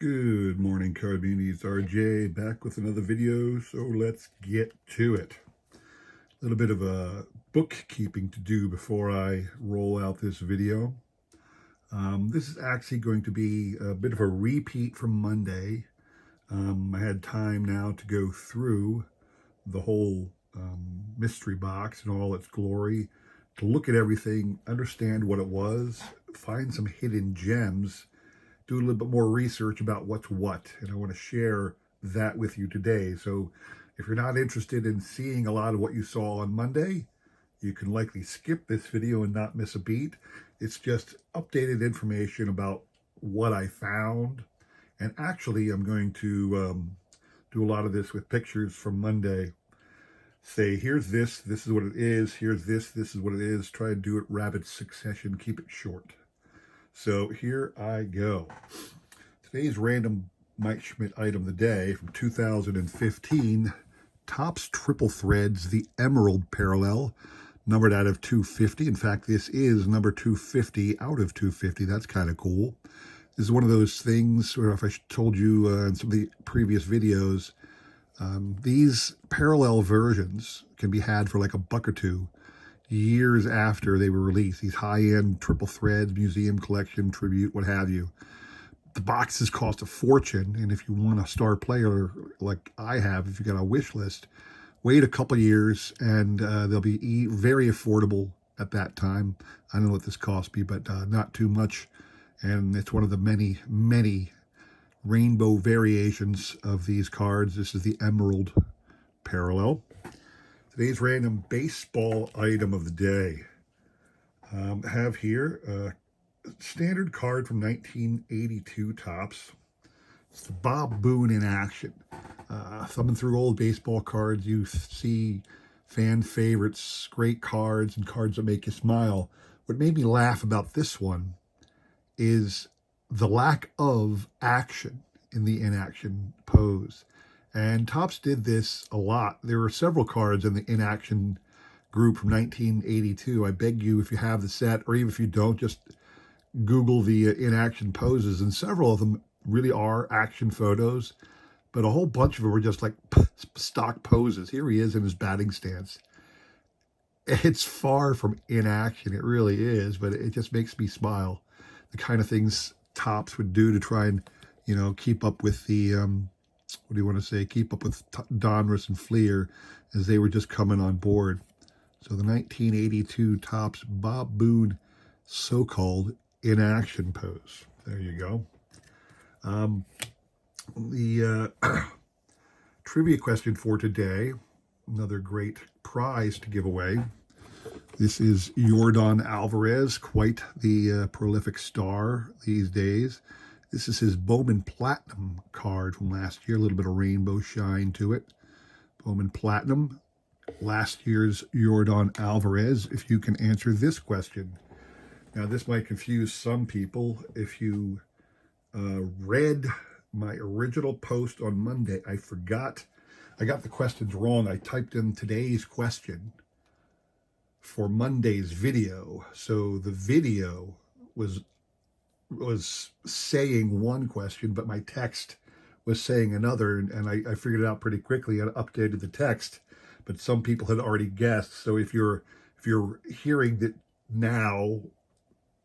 Good morning, card beanies. RJ back with another video, so let's get to it. A little bit of a bookkeeping to do before I roll out this video. This is actually going to be a bit of a repeat from Monday. I had time now to go through the whole mystery box in all its glory, to look at everything, understand what it was, find some hidden gems, do a little bit more research about what's what, and I want to share that with you today. So if you're not interested in seeing a lot of what you saw on Monday, you can likely skip this video and not miss a beat. It's just updated information about what I found. And actually, I'm going to do a lot of this with pictures from Monday. Say, here's this is what it is, here's this is what it is. Try to do it rapid succession, keep it short. So here I go. Today's random Mike Schmidt item of the day from 2015, Topps Triple Threads, the Emerald Parallel, numbered out of 250. In fact, this is number 250 out of 250. That's kind of cool. This is one of those things where, if I told you in some of the previous videos, these parallel versions can be had for like $1 or $2 years after they were released. These high-end triple threads, museum collection, tribute, what have you. The boxes cost a fortune, and if you want a star player like I have, if you got a wish list, wait a couple years, and they'll be very affordable at that time. I don't know what this cost me, but not too much. And it's one of the many, many rainbow variations of these cards. This is the Emerald Parallel. Today's random baseball item of the day. Have here a standard card from 1982 Topps. It's the Bob Boone in action. Thumbing through old baseball cards, you see fan favorites, great cards, and cards that make you smile. What made me laugh about this one is the lack of action in the inaction pose. And Topps did this a lot. There were several cards in the inaction group from 1982. I beg you, if you have the set, or even if you don't, just Google the inaction poses, and several of them really are action photos, but a whole bunch of them were just like stock poses. Here he is in his batting stance. It's far from inaction, it really is, but it just makes me smile. The kind of things Topps would do to try and, keep up with the what do you want to say, keep up with Donruss and Fleer as they were just coming on board. So the 1982 Topps Bob Boone so-called inaction pose. There you go. The trivia question for today, another great prize to give away. This is Yordan Alvarez, quite the prolific star these days. This is his Bowman Platinum card from last year, a little bit of rainbow shine to it. Bowman Platinum, last year's Yordan Alvarez, if you can answer this question. Now, this might confuse some people. If you read my original post on Monday, I got the questions wrong. I typed in today's question for Monday's video. So the video was saying one question, but my text was saying another, and I figured it out pretty quickly. I updated the text, but some people had already guessed. So if you're hearing it now,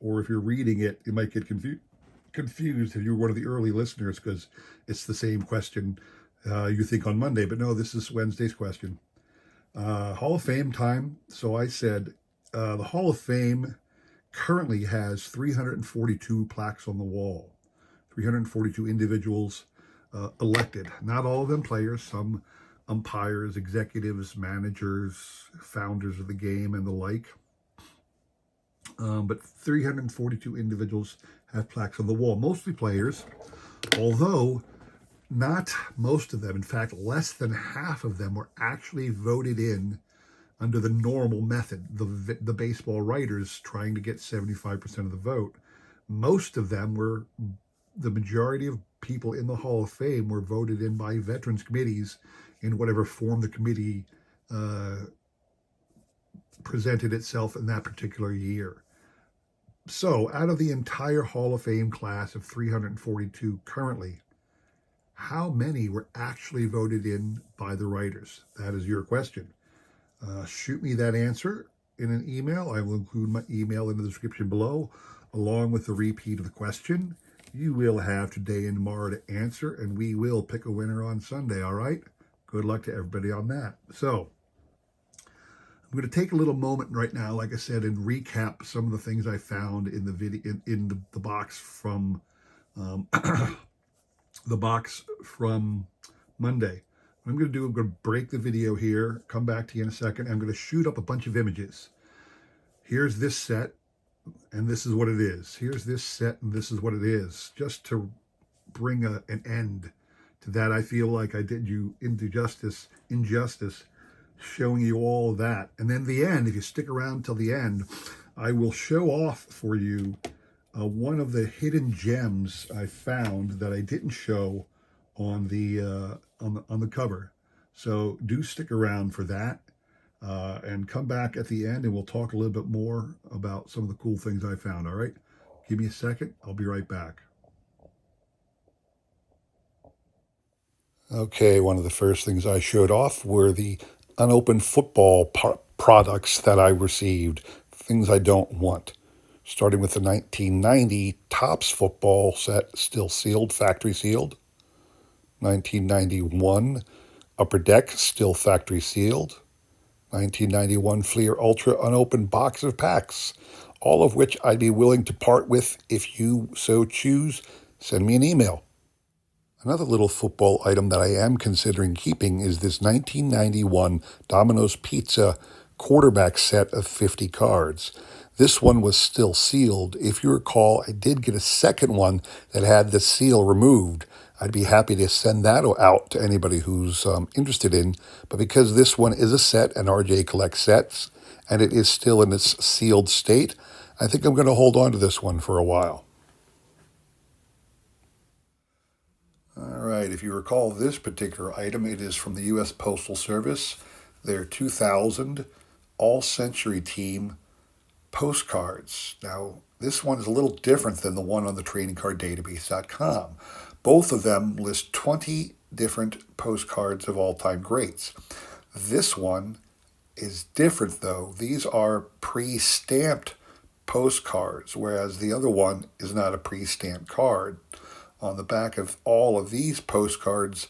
or if you're reading it, you might get confused if you're one of the early listeners, because it's the same question you think on Monday. But no, this is Wednesday's question. Hall of Fame time. So I said the Hall of Fame currently has 342 plaques on the wall, 342 individuals elected. Not all of them players, some umpires, executives, managers, founders of the game, and the like. But 342 individuals have plaques on the wall, mostly players, although not most of them. In fact, less than half of them were actually voted in under the normal method, the baseball writers trying to get 75% of the vote. Most of them were, the majority of people in the Hall of Fame were voted in by veterans committees in whatever form the committee presented itself in that particular year. So, out of the entire Hall of Fame class of 342 currently, how many were actually voted in by the writers? That is your question. Shoot me that answer in an email. I will include my email in the description below, along with the repeat of the question. You will have today and tomorrow to answer, and we will pick a winner on Sunday, all right? Good luck to everybody on that. So, I'm going to take a little moment right now, like I said, and recap some of the things I found in the video in the box from the box from Monday. What I'm going to do, I'm going to break the video here, come back to you in a second. I'm going to shoot up a bunch of images. Here's this set, and this is what it is. Here's this set, and this is what it is. Just to bring an end to that, I feel like I did you injustice, showing you all of that. And then the end, if you stick around till the end, I will show off for you one of the hidden gems I found that I didn't show on the cover. So do stick around for that, and come back at the end, and we'll talk a little bit more about some of the cool things I found. All right, give me a second. I'll be right back. Okay, one of the first things I showed off were the Unopen Football products that I received, things I don't want. Starting with the 1990 Topps football set, still sealed, factory sealed. 1991 Upper Deck, still factory sealed. 1991 Fleer Ultra unopened box of packs, all of which I'd be willing to part with if you so choose. Send me an email. Another little football item that I am considering keeping is this 1991 Domino's Pizza quarterback set of 50 cards. This one was still sealed. If you recall, I did get a second one that had the seal removed. I'd be happy to send that out to anybody who's interested in, but because this one is a set and RJ collects sets, and it is still in its sealed state, I think I'm going to hold on to this one for a while. All right, if you recall this particular item, it is from the U.S. Postal Service, their 2000 All-Century Team Postcards. Now, this one is a little different than the one on the tradingcarddatabase.com. Both of them list 20 different postcards of all-time greats. This one is different, though. These are pre-stamped postcards, whereas the other one is not a pre-stamped card. On the back of all of these postcards,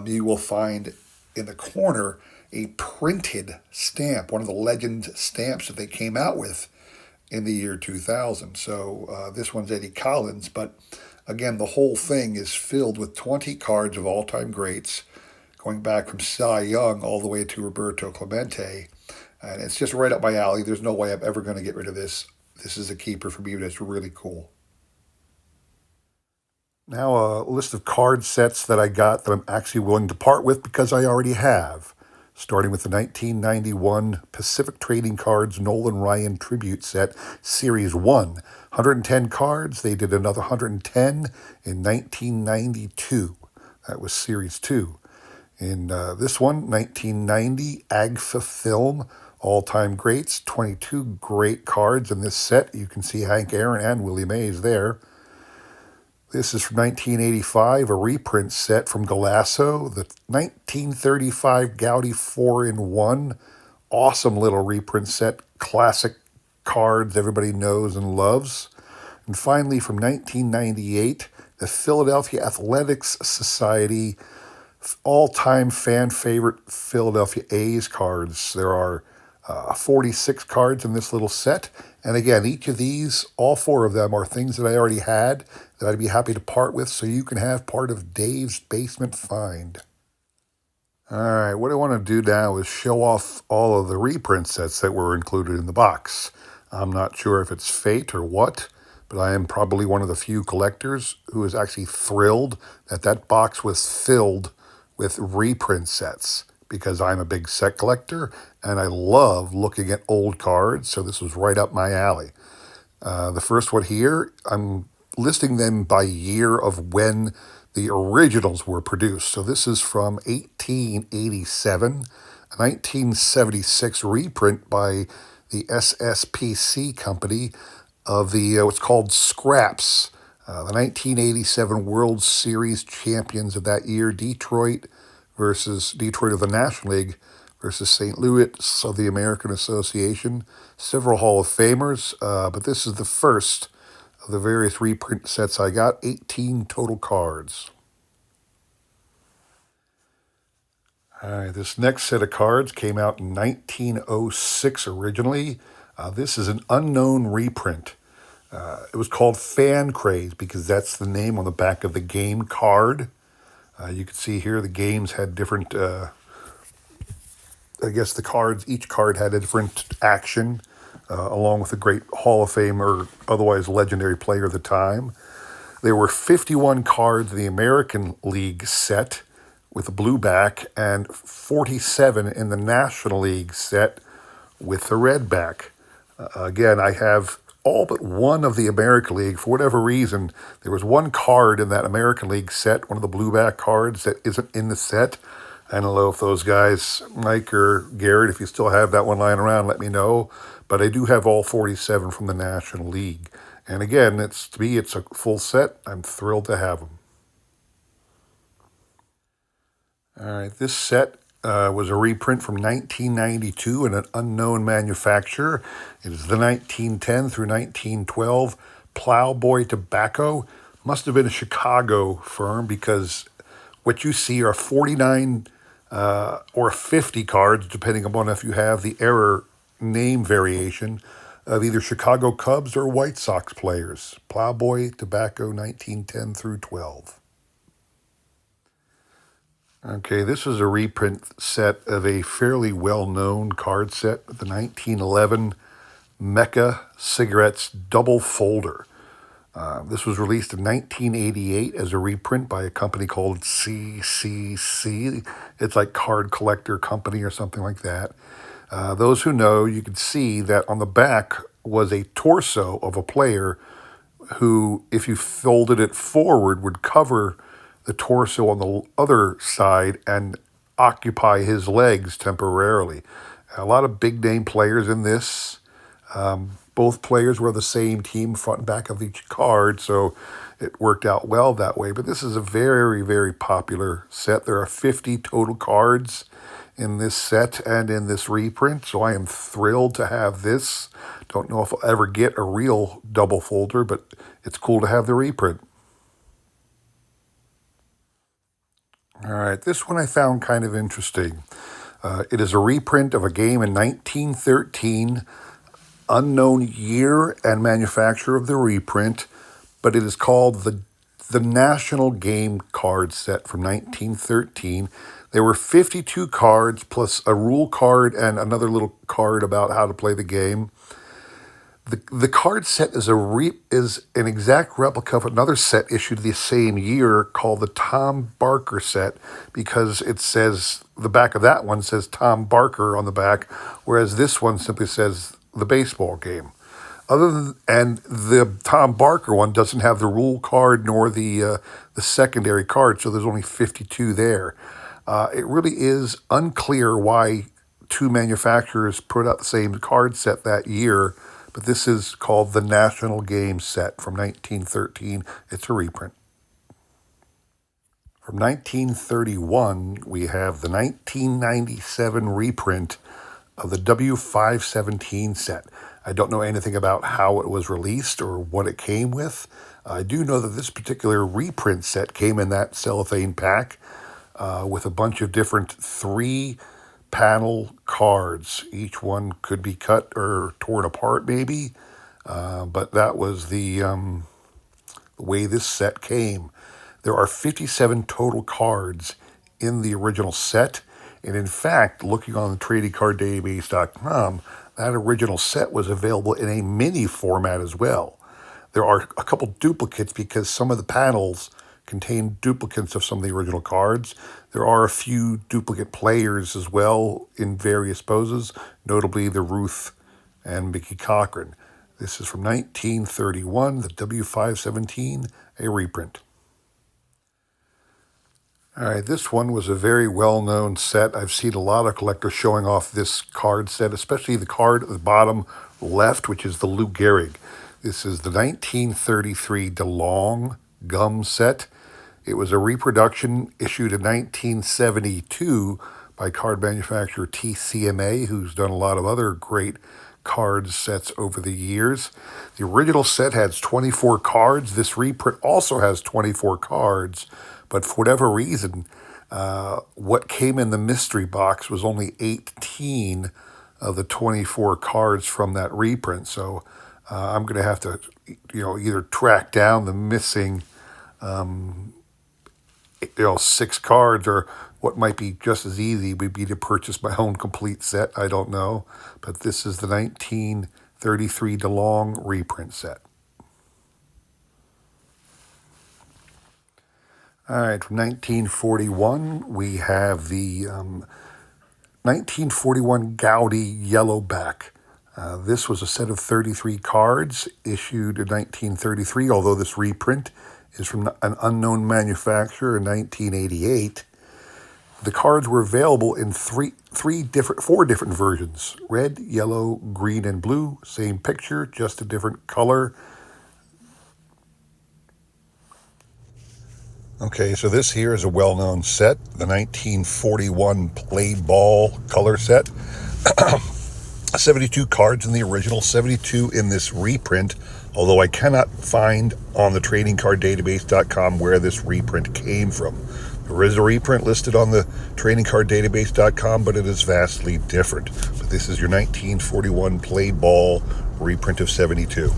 you will find in the corner a printed stamp, one of the legend stamps that they came out with in the year 2000. So this one's Eddie Collins, but again, the whole thing is filled with 20 cards of all-time greats, going back from Cy Young all the way to Roberto Clemente. And it's just right up my alley. There's no way I'm ever going to get rid of this. This is a keeper for me, but it's really cool. Now a list of card sets that I got that I'm actually willing to part with because I already have. Starting with the 1991 Pacific Trading Cards Nolan Ryan Tribute Set, Series 1. 110 cards. They did another 110 in 1992. That was Series 2. In this one, 1990 AGFA Film, all-time greats. 22 great cards in this set. You can see Hank Aaron and Willie Mays there. This is from 1985, a reprint set from Galasso, the 1935 Gouty 4-in-1. Awesome little reprint set, classic cards everybody knows and loves. And finally, from 1998, the Philadelphia Athletics Society all-time fan favorite Philadelphia A's cards. There are 46 cards in this little set. And again, each of these, all four of them, are things that I already had that I'd be happy to part with, so you can have part of Dave's basement find. All right, what I want to do now is show off all of the reprint sets that were included in the box. I'm not sure if it's fate or what, but I am probably one of the few collectors who is actually thrilled that that box was filled with reprint sets, because I'm a big set collector and I love looking at old cards, so this was right up my alley. The first one here, I'm listing them by year of when the originals were produced. So this is from 1887, a 1976 reprint by the SSPC company of the what's called Scraps, the 1987 World Series champions of that year, Detroit of the National League versus St. Louis of the American Association. Several Hall of Famers, but this is the first of the various reprint sets I got, 18 total cards. All right, this next set of cards came out in 1906 originally. This is an unknown reprint. It was called Fan Craze because that's the name on the back of the game card. You can see here the games had different, I guess the cards, each card had a different action, along with a great Hall of Fame or otherwise legendary player of the time. There were 51 cards in the American League set with a blue back and 47 in the National League set with the red back. Again, I have all but one of the American League. For whatever reason, there was one card in that American League set, one of the blue back cards that isn't in the set. I don't know if those guys, Mike or Garrett, if you still have that one lying around, let me know. But I do have all 47 from the National League. And again, to me, it's a full set. I'm thrilled to have them. All right, this set was a reprint from 1992 and an unknown manufacturer. It is the 1910 through 1912 Plowboy Tobacco. Must have been a Chicago firm because what you see are 49 or 50 cards, depending upon if you have the error name variation of either Chicago Cubs or White Sox players. Plowboy Tobacco 1910 through 12. Okay, this is a reprint set of a fairly well-known card set, the 1911 Mecca Cigarettes Double Folder. This was released in 1988 as a reprint by a company called CCC. It's like Card Collector Company or something like that. Those who know, you can see that on the back was a torso of a player who, if you folded it forward, would cover the torso on the other side and occupy his legs temporarily. A lot of big name players in this. Both players were the same team, front and back of each card, so it worked out well that way. But this is a very, very popular set. There are 50 total cards in this set and in this reprint, so I am thrilled to have this. Don't know if I'll ever get a real double folder, but it's cool to have the reprint. All right, this one I found kind of interesting. It is a reprint of a game in 1913, unknown year and manufacturer of the reprint, but it is called the National Game Card Set from 1913. There were 52 cards plus a rule card and another little card about how to play the game. The card set is an exact replica of another set issued the same year called the Tom Barker set, because it says, the back of that one says Tom Barker on the back, whereas this one simply says the baseball game. And the Tom Barker one doesn't have the rule card nor the secondary card, so there's only 52 there. It really is unclear why two manufacturers put out the same card set that year, but this is called the National Game Set from 1913. It's a reprint. From 1931, we have the 1997 reprint of the W517 set. I don't know anything about how it was released or what it came with. I do know that this particular reprint set came in that cellophane pack with a bunch of different 3-panel cards. Each one could be cut or torn apart maybe, but that was the way this set came. There are 57 total cards in the original set, and in fact, looking on tradingcarddatabase.com, that original set was available in a mini format as well. There are a couple duplicates because some of the panels contain duplicates of some of the original cards. There are a few duplicate players as well in various poses, notably the Ruth and Mickey Cochran. This is from 1931, the W517, a reprint. All right, this one was a very well-known set. I've seen a lot of collectors showing off this card set, especially the card at the bottom left, which is the Lou Gehrig. This is the 1933 Delong gum set. It was a reproduction issued in 1972 by card manufacturer TCMA, who's done a lot of other great card sets over the years. The original set has 24 cards. This reprint also has 24 cards, but for whatever reason, what came in the mystery box was only 18 of the 24 cards from that reprint. So I'm going to have to, either track down the missing, 6 cards, or what might be just as easy would be to purchase my own complete set. I don't know. But this is the 1933 Delong reprint set. All right, from 1941, we have the 1941 Gouty Yellowback. This was a set of 33 cards issued in 1933, although this reprint is from an unknown manufacturer in 1988. The cards were available in four different versions: red, yellow, green, and blue. Same picture, just a different color. Okay, so this here is a well-known set, the 1941 Play Ball color set. 72 cards in the original, 72 in this reprint, although I cannot find on the tradingcarddatabase.com where this reprint came from. There is a reprint listed on the tradingcarddatabase.com, but it is vastly different. But this is your 1941 Play Ball reprint of 72.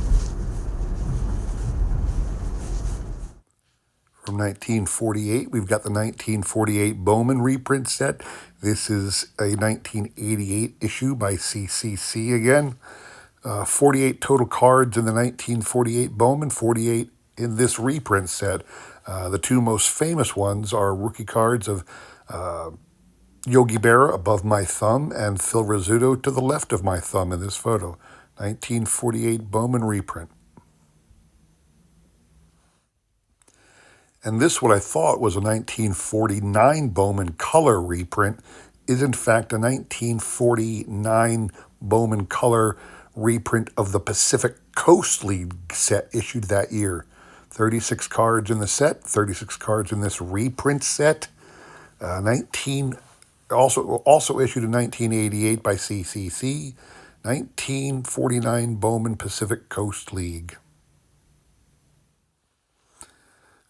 From 1948, we've got the 1948 Bowman Reprint set. This is a 1988 issue by CCC again. 48 total cards in the 1948 Bowman, 48 in this reprint set. The two most famous ones are rookie cards of Yogi Berra above my thumb and Phil Rizzuto to the left of my thumb in this photo. 1948 Bowman reprint. And this, what I thought was a 1949 Bowman color reprint, is in fact a 1949 Bowman color reprint of the Pacific Coast League set issued that year. 36 cards in the set, 36 cards in this reprint set. Also issued in 1988 by CCC. 1949 Bowman Pacific Coast League.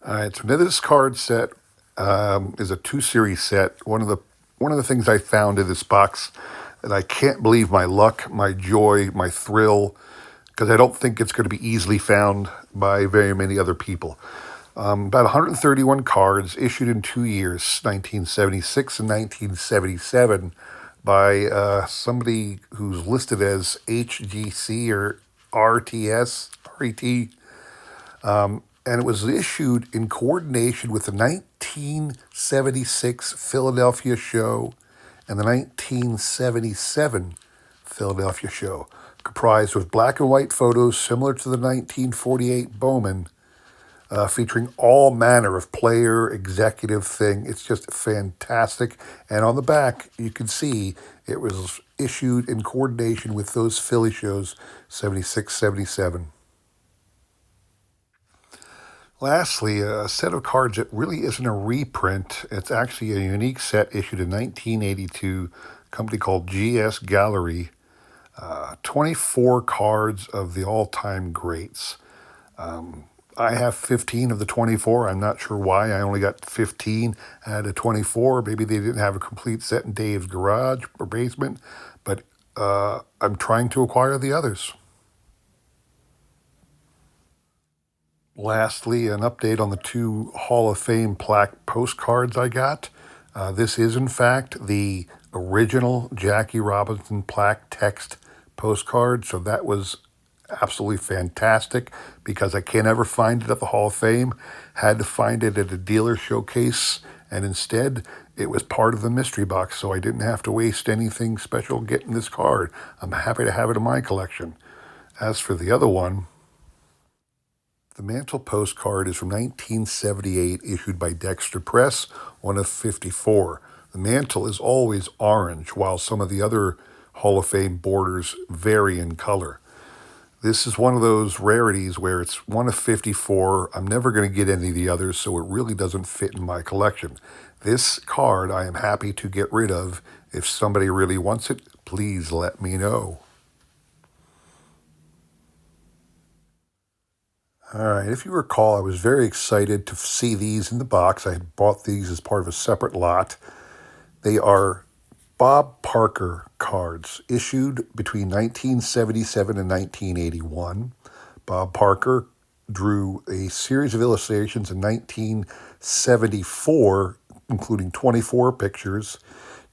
All right, so this card set is a 2-series set. One of the things I found in this box, and I can't believe my luck, my joy, my thrill, because I don't think it's going to be easily found by very many other people. About 131 cards issued in 2 years, 1976 and 1977, by somebody who's listed as HGC or RTS, RET. And it was issued in coordination with the 1976 Philadelphia show and the 1977 Philadelphia show, comprised with black and white photos similar to the 1948 Bowman, featuring all manner of player, executive thing. It's just fantastic. And on the back, you can see it was issued in coordination with those Philly shows, 76, 77. Lastly, a set of cards that really isn't a reprint. It's actually a unique set issued in 1982, a company called GS Gallery. 24 cards of the all-time greats. I have 15 of the 24. I'm not sure why. I only got 15 out of 24. Maybe they didn't have a complete set in Dave's garage or basement, but I'm trying to acquire the others. Lastly, an update on the 2 Hall of Fame Plaque postcards I got. This is, in fact, the original Jackie Robinson Plaque text postcard, so that was absolutely fantastic because I can't ever find it at the Hall of Fame. Had to find it at a dealer showcase, and instead it was part of the mystery box, so I didn't have to waste anything special getting this card. I'm happy to have it in my collection. As for the other one, the Mantle Postcard is from 1978, issued by Dexter Press, one of 54. The mantle is always orange, while some of the other Hall of Fame borders vary in color. This is one of those rarities where it's one of 54. I'm never going to get any of the others, so it really doesn't fit in my collection. This card I am happy to get rid of. If somebody really wants it, please let me know. All right, if you recall, I was very excited to see these in the box. I had bought these as part of a separate lot. They are Bob Parker cards issued between 1977 and 1981. Bob Parker drew a series of illustrations in 1974, including 24 pictures,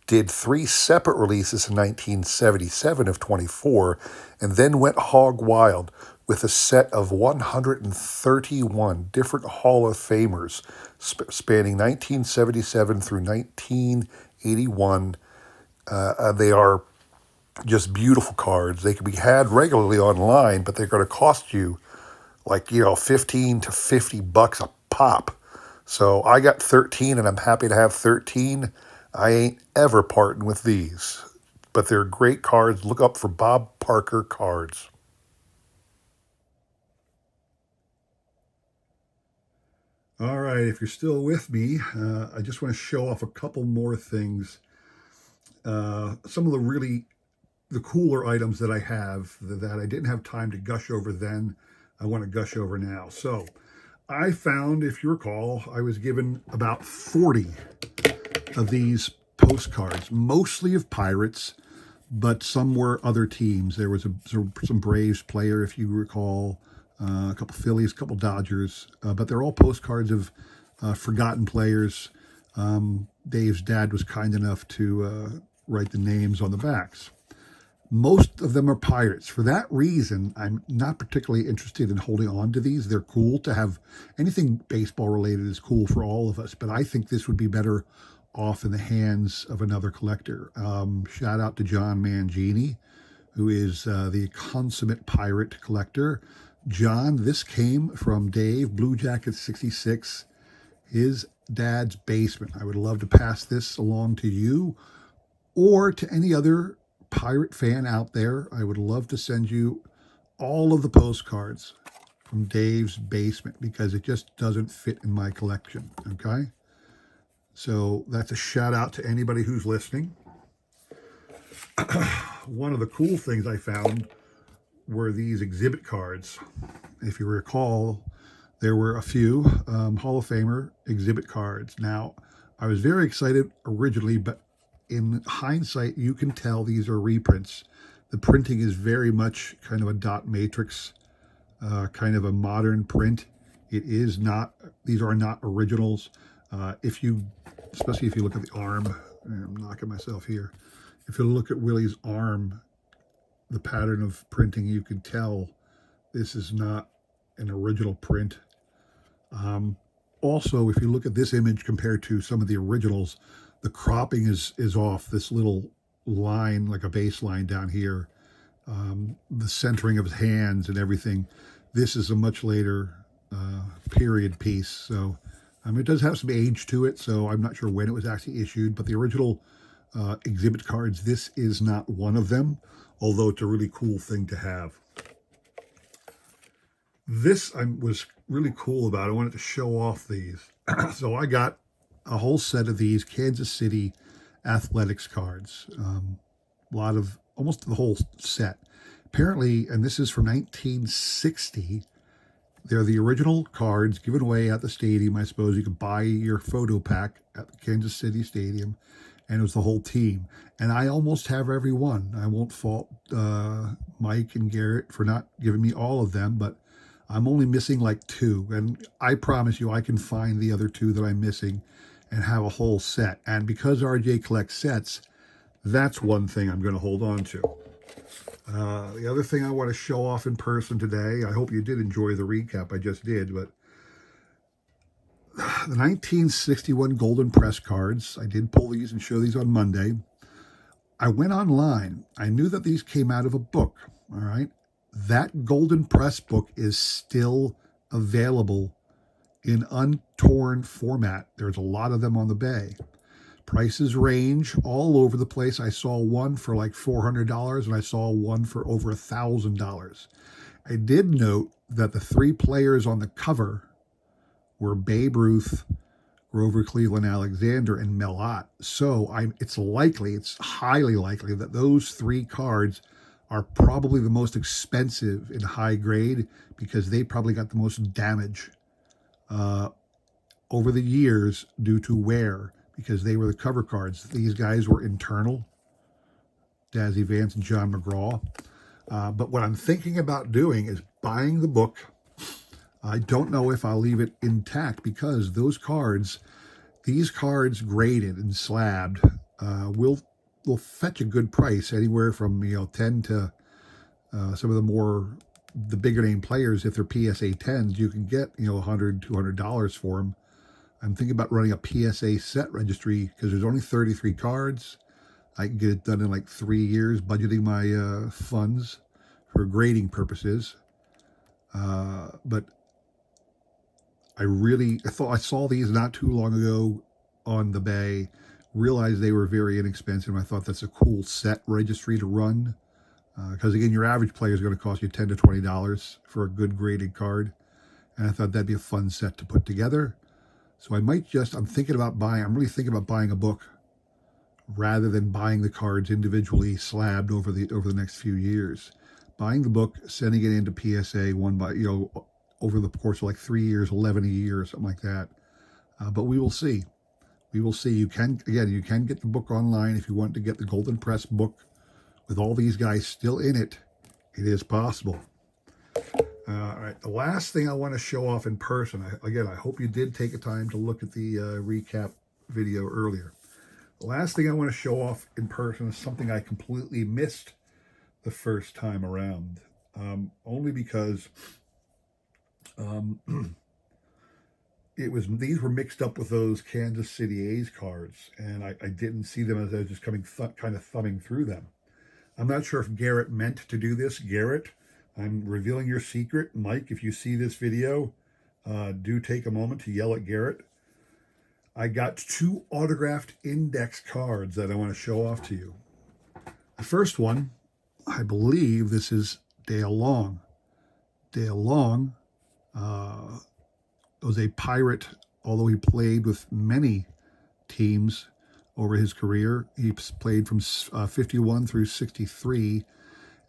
did 3 separate releases in 1977 of 24, and then went hog wild with a set of 131 different Hall of Famers spanning 1977 through 1981. They are just beautiful cards. They can be had regularly online, but they're going to cost you like, $15 to $50 a pop. So I got 13, and I'm happy to have 13. I ain't ever parting with these, but they're great cards. Look up for Bob Parker cards. All right, if you're still with me, I just want to show off a couple more things. Some of the cooler items that I have that I didn't have time to gush over then, I want to gush over now. So I found, if you recall, I was given about 40 of these postcards, mostly of Pirates, but some were other teams. There was some Braves player, if you recall, a couple Phillies, a couple Dodgers, but they're all postcards of forgotten players. Dave's dad was kind enough to write the names on the backs. Most of them are Pirates. For that reason, I'm not particularly interested in holding on to these. They're cool to have. Anything baseball related is cool for all of us, but I think this would be better off in the hands of another collector. Shout out to John Mangini, who is the consummate Pirate collector. John, this came from Dave, BlueJacket 66, his dad's basement. I would love to pass this along to you or to any other Pirate fan out there. I would love to send you all of the postcards from Dave's basement because it just doesn't fit in my collection, okay? So that's a shout out to anybody who's listening. One of the cool things I found were these exhibit cards. If you recall, there were a few Hall of Famer exhibit cards. Now, I was very excited originally, but in hindsight, you can tell these are reprints. The printing is very much kind of a dot matrix, kind of a modern print. It is not, these are not originals. Especially if you look at the arm, I'm knocking myself here. If you look at Willie's arm, the pattern of printing, you can tell this is not an original print. Also, if you look at this image compared to some of the originals, the cropping is off. This little line, like a baseline down here, the centering of his hands and everything. This is a much later period piece. So it does have some age to it, so I'm not sure when it was actually issued, but the original exhibit cards, this is not one of them, although it's a really cool thing to have. This was really cool about. I wanted to show off these. So I got a whole set of these Kansas City Athletics cards. Almost the whole set. Apparently, and this is from 1960, they're the original cards given away at the stadium. I suppose you could buy your photo pack at the Kansas City Stadium, and it was the whole team. And I almost have every one. I won't fault Mike and Garrett for not giving me all of them, but I'm only missing like 2. And I promise you I can find the other 2 that I'm missing and have a whole set. And because RJ collects sets, that's one thing I'm going to hold on to. The other thing I want to show off in person today, I hope you did enjoy the recap I just did, but the 1961 Golden Press cards, I did pull these and show these on Monday. I went online. I knew that these came out of a book, all right? That Golden Press book is still available in untorn format. There's a lot of them on the bay. Prices range all over the place. I saw one for like $400 and I saw one for over $1,000. I did note that the 3 players on the cover were Babe Ruth, Grover Cleveland Alexander, and Mel Ott. So it's highly likely that those 3 cards are probably the most expensive in high grade because they probably got the most damage over the years due to wear, because they were the cover cards. These guys were internal, Dazzy Vance and John McGraw. But what I'm thinking about doing is buying the book. I don't know if I'll leave it intact because these cards graded and slabbed will fetch a good price, anywhere from 10 to some of the bigger name players. If they're PSA 10s, you can get $100, $200 for them. I'm thinking about running a PSA set registry because there's only 33 cards. I can get it done in like 3 years, budgeting my funds for grading purposes. But I saw these not too long ago on the Bay, realized they were very inexpensive. I thought that's a cool set registry to run. Because again, your average player is going to cost you $10 to $20 for a good graded card. And I thought that'd be a fun set to put together. So I'm really thinking about buying a book rather than buying the cards individually slabbed over the next few years. Buying the book, sending it into PSA over the course of like 3 years, 11 a year or something like that. But we will see. We will see. You can get the book online if you want to get the Golden Press book with all these guys still in it. It is possible. All right, the last thing I want to show off in person, I hope you did take a time to look at the recap video earlier. The last thing I want to show off in person is something I completely missed the first time around, only because these were mixed up with those Kansas City A's cards, and I didn't see them as I was just kind of thumbing through them. I'm not sure if Garrett meant to do this. Garrett, I'm revealing your secret. Mike, if you see this video, do take a moment to yell at Garrett. I got 2 autographed index cards that I want to show off to you. The first one, I believe this is Dale Long. Dale Long was a Pirate, although he played with many teams over his career. He played from 51 through 63.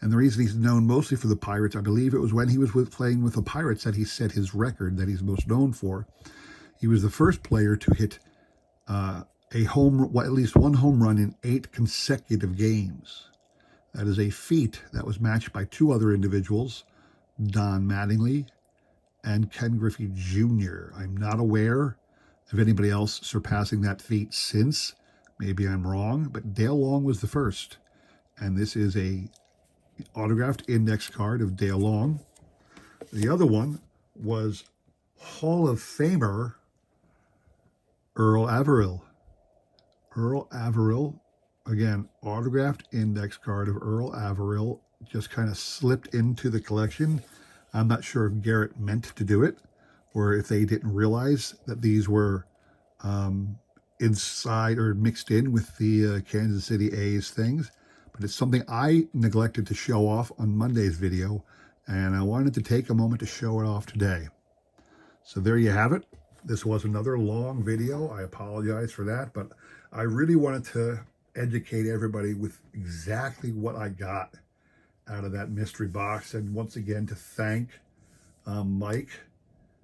And the reason he's known mostly for the Pirates, I believe it was when he was playing with the Pirates that he set his record that he's most known for. He was the first player to hit at least one home run in 8 consecutive games. That is a feat that was matched by 2 other individuals, Don Mattingly and Ken Griffey Jr. I'm not aware of anybody else surpassing that feat since. Maybe I'm wrong, but Dale Long was the first. And this is a autographed index card of Dale Long. The other one was Hall of Famer Earl Averill. Earl Averill, again, autographed index card of Earl Averill, just kind of slipped into the collection. I'm not sure if Garrett meant to do it or if they didn't realize that these were inside or mixed in with the Kansas City A's things. But it's something I neglected to show off on Monday's video, and I wanted to take a moment to show it off today. So there you have it. This was another long video. I apologize for that, but I really wanted to educate everybody with exactly what I got out of that mystery box. And once again, to thank Mike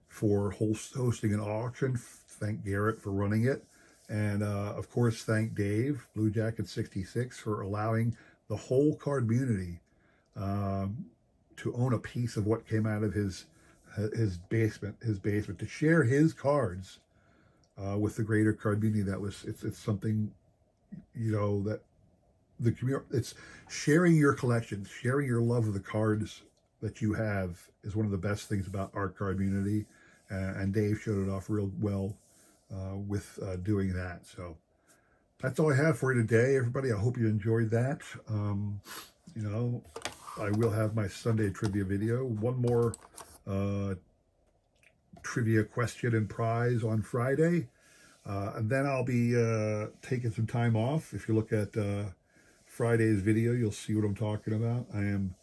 for hosting an auction. Thank Garrett for running it. And of course, thank Dave, BlueJacket 66, for allowing the whole card community to own a piece of what came out of his basement, to share his cards with the greater card community. It's something, that the community, it's sharing your collection, sharing your love of the cards that you have is one of the best things about our card community. And Dave showed it off real well with doing that. So that's all I have for you today, everybody. I hope you enjoyed that. I will have my Sunday trivia video. One more trivia question and prize on Friday. And then I'll be taking some time off. If you look at Friday's video, you'll see what I'm talking about. I am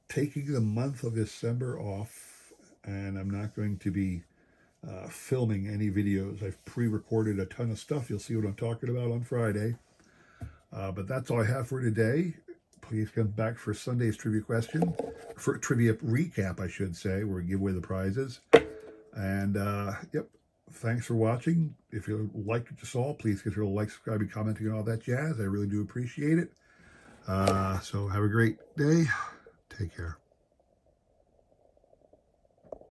taking the month of December off, and I'm not going to be filming any videos. I've pre-recorded a ton of stuff. You'll see what I'm talking about on Friday. But that's all I have for today. Please come back for Sunday's trivia question, for trivia recap, I should say, where we give away the prizes. And, yep, thanks for watching. If you liked what you saw, please consider like, subscribing, commenting, and all that jazz. I really do appreciate it. So have a great day. Take care.